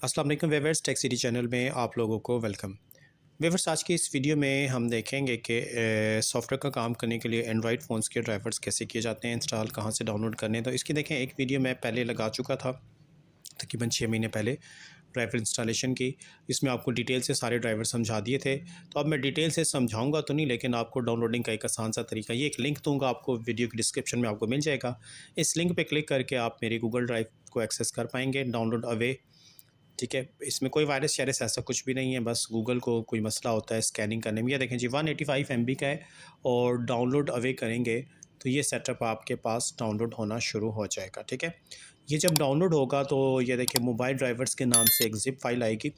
अस्सलाम वालेकुम viewers, tech city channel में आप लोगों को वेलकम। व्यूअर्स, आज की इस वीडियो में हम देखेंगे कि सॉफ्टवेयर का काम करने के लिए एंड्रॉयड फ़ोन्स के ड्राइवर्स कैसे किए जाते हैं, इंस्टॉल कहाँ से डाउनलोड करने हैं। तो इसकी देखें, एक वीडियो मैं पहले लगा चुका था, तकरीबन 6 महीने पहले, ड्राइवर इंस्टॉलेशन की। इसमें आपको डिटेल से सारे ड्राइवर समझा दिए थे। तो अब मैं डिटेल से समझाऊंगा तो नहीं, लेकिन आपको डाउनलोडिंग का एक आसान सा तरीका, ये एक लिंक दूंगा आपको, वीडियो की डिस्क्रिप्शन में आपको मिल जाएगा। इस लिंक पे क्लिक करके आप मेरी गूगल ड्राइव को एक्सेस कर पाएंगे, डाउनलोड अवे। ठीक है, इसमें कोई वायरस शायरस ऐसा कुछ भी नहीं है, बस गूगल को कोई मसला होता है स्कैनिंग करने में। ये देखें जी, 185 MB का है और डाउनलोड अवे करेंगे तो ये सेटअप आपके पास डाउनलोड होना शुरू हो जाएगा। ठीक है, ये जब डाउनलोड होगा तो ये देखिए मोबाइल ड्राइवर्स के नाम से एक ज़िप फाइल आएगी।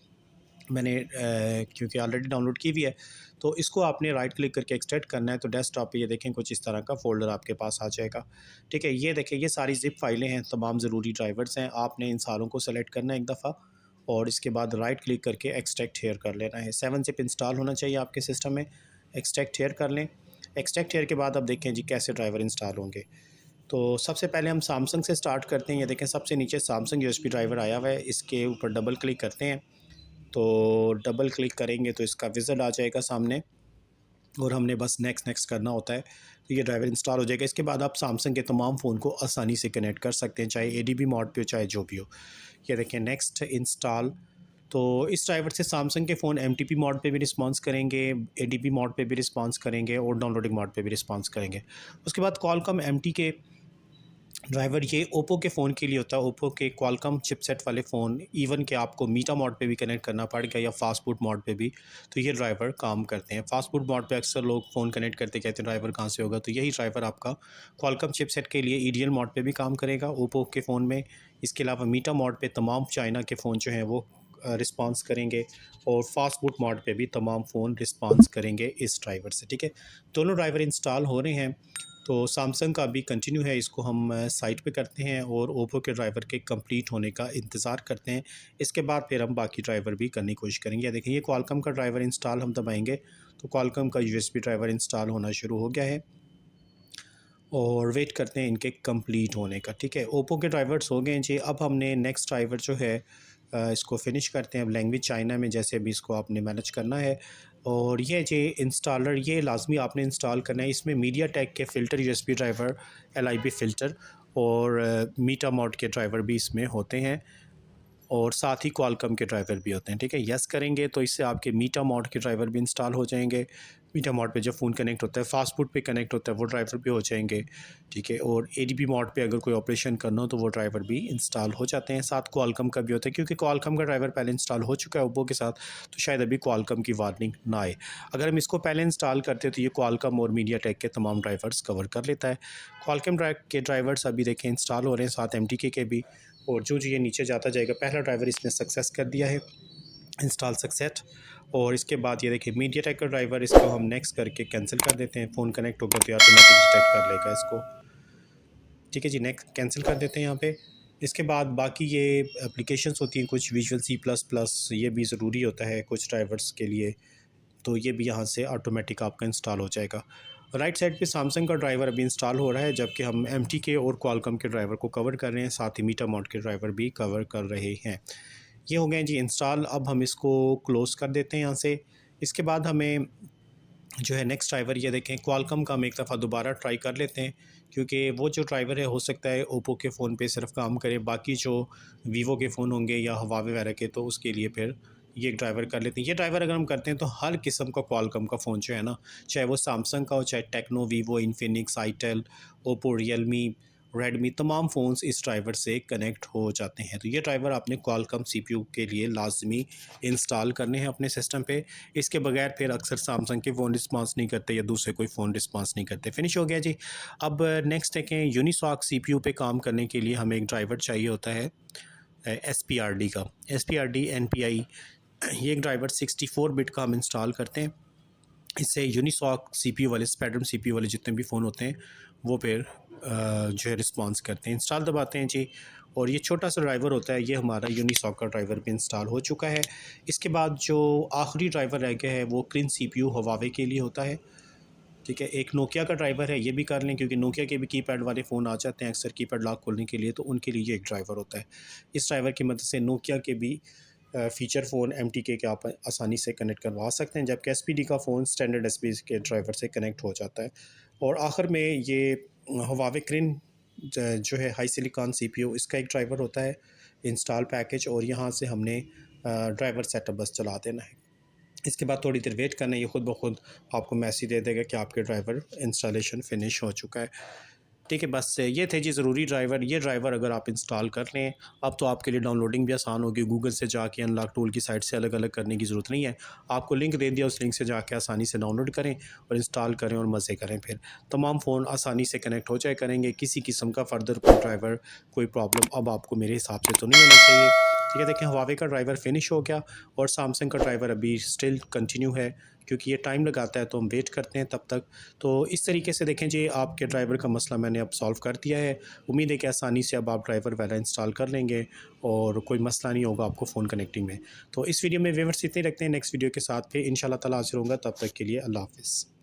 मैंने क्योंकि ऑलरेडी डाउनलोड की हुई है, तो इसको आपने राइट क्लिक करके एक्सट्रैक्ट करना है। तो डेस्कटॉप पे ये देखें कुछ इस तरह का फ़ोल्डर आपके पास आ जाएगा। ठीक है, ये देखें, ये सारी ज़िप फाइलें हैं, तमाम ज़रूरी ड्राइवर्स हैं। आपने इन सारों को सेलेक्ट करना है एक दफ़ा और इसके बाद राइट क्लिक करके एक्सट्रैक्ट हेयर कर लेना है। 7 ज़िप इंस्टॉल होना चाहिए आपके सिस्टम में। एक्सट्रैक्ट हेयर कर लें। एक्सट्रैक्ट हेयर के बाद अब देखें जी कैसे ड्राइवर इंस्टॉल होंगे। तो सबसे पहले हम सैमसंग से स्टार्ट करते हैं। ये देखें, सबसे नीचे सैमसंग यूएसबी ड्राइवर आया हुआ है, इसके ऊपर डबल क्लिक करते हैं। तो डबल क्लिक करेंगे तो इसका विज़िट आ जाएगा सामने और हमने बस नेक्स्ट नेक्स्ट करना होता है, तो ये ड्राइवर इंस्टॉल हो जाएगा। इसके बाद आप सैमसंग के तमाम फ़ोन को आसानी से कनेक्ट कर सकते हैं, चाहे एडीबी मोड पे हो चाहे जो भी हो। ये देखें नेक्स्ट इंस्टॉल। तो इस ड्राइवर से सैमसंग के फ़ोन एमटीपी मोड पे भी रिस्पॉन्स करेंगे, एडीबी मोड पे भी रिस्पॉन्स करेंगे और डाउनलोडिंग मोड पे भी रिस्पॉन्स करेंगे। उसके बाद क्वालकॉम एमटी के ड्राइवर ये ओप्पो के फ़ोन के लिए होता है। ओप्पो के क्वालकॉम चिपसेट वाले फ़ोन, इवन कि आपको मीटा मोड पे भी कनेक्ट करना पड़ेगा या फास्ट बूट मोड पे भी, तो ये ड्राइवर काम करते हैं। फास्ट बूट मोड पे अक्सर लोग फ़ोन कनेक्ट करते कहते हैं ड्राइवर कहाँ से होगा, तो यही ड्राइवर आपका क्वालकॉम चिपसेट के लिए ईडीएल मोड पे भी काम करेगा ओप्पो के फ़ोन में। इसके अलावा मीटा मोड पे तमाम चाइना के फ़ोन जो हैं वो रिस्पॉन्स करेंगे और फास्ट बूट मोड पे भी तमाम फ़ोन रिस्पॉन्स करेंगे इस ड्राइवर से। ठीक है, दोनों ड्राइवर इंस्टॉल हो रहे हैं। तो सैमसंग का भी कंटिन्यू है, इसको हम साइट पे करते हैं और ओप्पो के ड्राइवर के कंप्लीट होने का इंतज़ार करते हैं। इसके बाद फिर हम बाकी ड्राइवर भी करने की कोशिश करेंगे। देखिए, ये क्वालकॉम का ड्राइवर इंस्टॉल हम दबाएंगे तो क्वालकॉम का यूएसबी ड्राइवर इंस्टॉल होना शुरू हो गया है और वेट करते हैं इनके कंप्लीट होने का। ठीक है, ओप्पो के ड्राइवर्स हो गए हैं जी। अब हमने नेक्स्ट ड्राइवर जो है इसको फिनिश करते हैं। अब लैंग्वेज चाइना में जैसे भी इसको आपने मैनेज करना है। और ये जे इंस्टॉलर, ये लाजमी आपने इंस्टॉल करना है। इसमें मीडिया टेक के filter USB driver, LIB filter और मीटा मोड के ड्राइवर भी इसमें होते हैं और साथ ही क्वालकॉम के ड्राइवर भी होते हैं। ठीक है, यस करेंगे तो इससे आपके मीटा मोड के ड्राइवर भी इंस्टॉल हो जाएंगे। मीटा मोड पे जब फ़ोन कनेक्ट होता है, फास्ट फूड पे कनेक्ट होता है, वो ड्राइवर भी हो जाएंगे। ठीक है, और एडीबी मोड पे अगर कोई ऑपरेशन करना हो तो वो ड्राइवर भी इंस्टॉल हो जाते हैं। साथ क्वालकॉम का भी होता है, क्योंकि क्वालकॉम का ड्राइवर पहले इंस्टॉल हो चुका है ओप्पो के साथ, तो शायद अभी क्वालकॉम की वार्निंग ना आए। अगर हम इसको पहले इंस्टॉल करते हैं तो ये क्वालकॉम और मीडिया टेक के तमाम ड्राइवर्स कवर कर लेता है। क्वालकॉम के ड्राइवर्स अभी देखें इंस्टॉल हो रहे हैं, साथ एमटीके के भी। और जो ये नीचे जाता जाएगा, पहला ड्राइवर इसने सक्सेस कर दिया है, इंस्टॉल सक्सेस। और इसके बाद ये देखिए मीडिया टेक का ड्राइवर, इसको हम नेक्स्ट करके कैंसिल कर देते हैं। फ़ोन कनेक्ट होगा तो ऑटोमेटिक डिटेक्ट कर लेगा इसको। ठीक है जी, नेक्स्ट कैंसिल कर देते हैं यहाँ पे। इसके बाद बाकी ये एप्लीकेशंस होती हैं कुछ, विजुअल सी प्लस प्लस, ये भी ज़रूरी होता है कुछ ड्राइवर्स के लिए, तो ये भी यहाँ से ऑटोमेटिक आपका इंस्टॉल हो जाएगा। राइट साइड पे सैमसंग का ड्राइवर अभी इंस्टॉल हो रहा है, जबकि हम एमटीके और क्वालकॉम के ड्राइवर को कवर कर रहे हैं, साथ ही मीटा मोड के ड्राइवर भी कवर कर रहे हैं। ये हो गए जी इंस्टॉल। अब हम इसको क्लोज़ कर देते हैं यहाँ से। इसके बाद हमें जो है नेक्स्ट ड्राइवर, ये देखें क्वालकॉम का हम एक दफ़ा दोबारा ट्राई कर लेते हैं, क्योंकि वो जो ड्राइवर है हो सकता है ओप्पो के फ़ोन पे सिर्फ काम करे, बाकी जो वीवो के फ़ोन होंगे या हवावे वगैरह के, तो उसके लिए फिर ये ड्राइवर कर लेते हैं। ये ड्राइवर अगर हम करते हैं तो हर किस्म का क्वालकॉम का फ़ोन जो है ना, चाहे वो सैमसंग का हो, चाहे Tecno, Vivo, Infinix, itel, Oppo, Realme, Redmi, तमाम फ़ोन्स इस ड्राइवर से कनेक्ट हो जाते हैं। तो ये ड्राइवर आपने क्वालकॉम सीपीयू के लिए लाजमी इंस्टॉल करने हैं अपने सिस्टम पे। इसके बगैर फिर अक्सर सैमसंग के फ़ोन रिस्पॉन्स नहीं करते या दूसरे कोई फ़ोन रिस्पॉन्स नहीं करते। फिनिश हो गया जी। अब नेक्स्ट देखें, यूनिसॉक सीपीयू पे काम करने के लिए हमें एक ड्राइवर चाहिए होता है एसपीआरडी का। एसपीआरडी एनपीआई, ये एक ड्राइवर 64 बिट का हम इंस्टॉल करते हैं। इससे यूनिसॉक सीपीयू वाले, स्पेक्ट्रम सीपीयू वाले जितने भी फ़ोन होते हैं वो फिर जो है रिस्पॉन्स करते हैं। इंस्टॉल दबाते हैं जी और ये छोटा सा ड्राइवर होता है, ये हमारा यूनिसॉक का ड्राइवर भी इंस्टॉल हो चुका है। इसके बाद जो आखिरी ड्राइवर रह गया है वो क्रिन सीपीयू हवावे के लिए होता है। ठीक है, एक नोकिया का ड्राइवर है, ये भी कर लें, क्योंकि नोकिया के भी कीपैड वाले फ़ोन आ जाते हैं अक्सर कीपैड लॉक खोलने के लिए, तो उनके लिए ये एक ड्राइवर होता है। इस ड्राइवर की मदद से नोकिया के भी फ़ीचर फ़ोन MTK के आप आसानी से कनेक्ट करवा सकते हैं, जबकि SPD का फ़ोन स्टैंडर्ड SPD के ड्राइवर से कनेक्ट हो जाता है। और आखिर में ये हुआवे किरिन जो है हाई सिलिकॉन CPU, इसका एक ड्राइवर होता है इंस्टॉल पैकेज, और यहाँ से हमने ड्राइवर सेटअप बस चला देना है। इसके बाद थोड़ी देर वेट करना है, ये खुद ब खुद आपको मैसेज दे देगा कि आपके ड्राइवर इंस्टॉलेशन फ़िनिश हो चुका है। ठीक है, बस ये थे जी ज़रूरी ड्राइवर। ये ड्राइवर अगर आप इंस्टॉल कर लें, अब तो आपके लिए डाउनलोडिंग भी आसान होगी। गूगल से जाके अनलॉक टूल की साइट से अलग अलग करने की ज़रूरत नहीं है। आपको लिंक दे दिया, उस लिंक से जाके आसानी से डाउनलोड करें और इंस्टॉल करें और मज़े करें। फिर तमाम फ़ोन आसानी से कनेक्ट हो जाए करेंगे। किसी किस्म का फ़र्दर कोई ड्राइवर, कोई प्रॉब्लम अब आपको मेरे हिसाब से तो नहीं होना चाहिए। ठीक है, देखें हुआवे का ड्राइवर फ़िनिश हो गया और सैमसंग का ड्राइवर अभी स्टिल कंटिन्यू है, क्योंकि ये टाइम लगाता है, तो हम वेट करते हैं तब तक। तो इस तरीके से देखें जी, आपके ड्राइवर का मसला मैंने अब सॉल्व कर दिया है। उम्मीद है कि आसानी से अब आप ड्राइवर वगैरह इंस्टॉल कर लेंगे और कोई मसला नहीं होगा आपको फ़ोन कनेक्टिंग में। तो इस वीडियो में व्यूअर्स इतने रखते हैं, नेक्स्ट वीडियो के साथ फिर इंशाल्लाह ताला हाज़िर होऊंगा। तब तक के लिए अल्लाह हाफ़िज़।